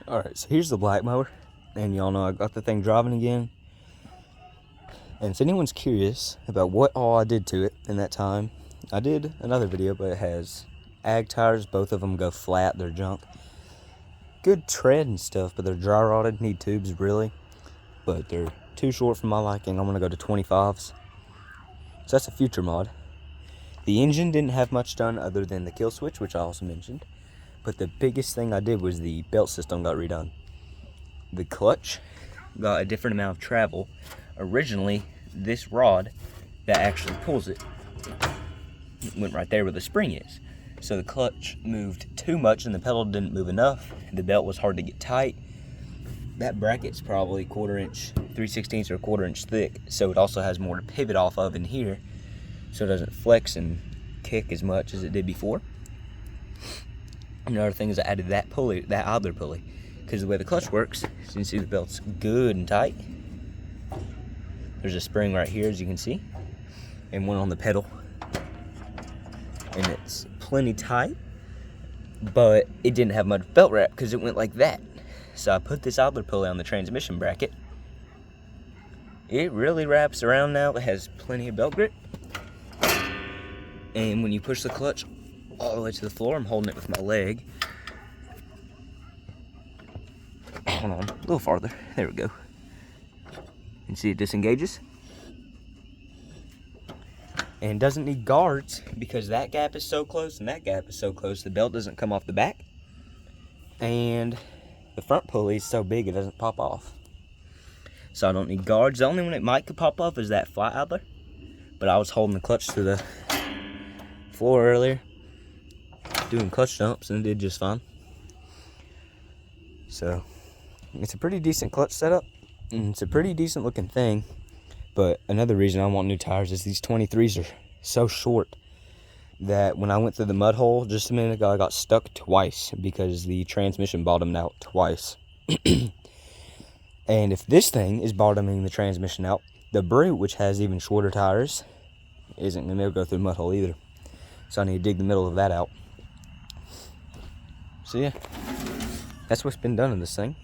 Alright, so here's the black mower, and y'all know I got the thing driving again. And if anyone's curious about what all I did to it in that time, I did another video, but it has ag tires. Both of them go flat, they're junk. Good tread and stuff, but they're dry rotted, need tubes really. But they're too short for my liking. I'm gonna go to 25s. So that's a future mod. The engine didn't have much done other than the kill switch, which I also mentioned. But the biggest thing I did was the belt system got redone. The clutch got a different amount of travel. Originally, this rod that actually pulls it went right there where the spring is. So the clutch moved too much and the pedal didn't move enough. The belt was hard to get tight. That bracket's probably 1/4 inch, 3/16 or 1/4 inch thick. So it also has more to pivot off of in here. So it doesn't flex and kick as much as it did before. Another thing is I added that pulley, that idler pulley, because the way the clutch works, so you can see the belt's good and tight. There's a spring right here, as you can see, and one on the pedal, and it's plenty tight, but it didn't have much belt wrap because it went like that. So I put this idler pulley on the transmission bracket. It really wraps around now. It has plenty of belt grip, and when you push the clutch all the way to the floor, I'm holding it with my leg. Hold on, a little farther. There we go. You can see it disengages. And doesn't need guards because that gap is so close and that gap is so close, the belt doesn't come off the back. And the front pulley is so big it doesn't pop off. So I don't need guards. The only one it might could pop off is that flat idler. But I was holding the clutch to the floor earlier, doing clutch jumps, and it did just fine. So it's a pretty decent clutch setup, and it's a pretty decent looking thing. But another reason I want new tires is these 23s are so short that when I went through the mud hole just a minute ago, I got stuck twice because the transmission bottomed out twice. And if this thing is bottoming the transmission out, the Brute, which has even shorter tires, isn't going to be able to go through the mud hole either. So I need to dig the middle of that out. So yeah, that's what's been done in this thing.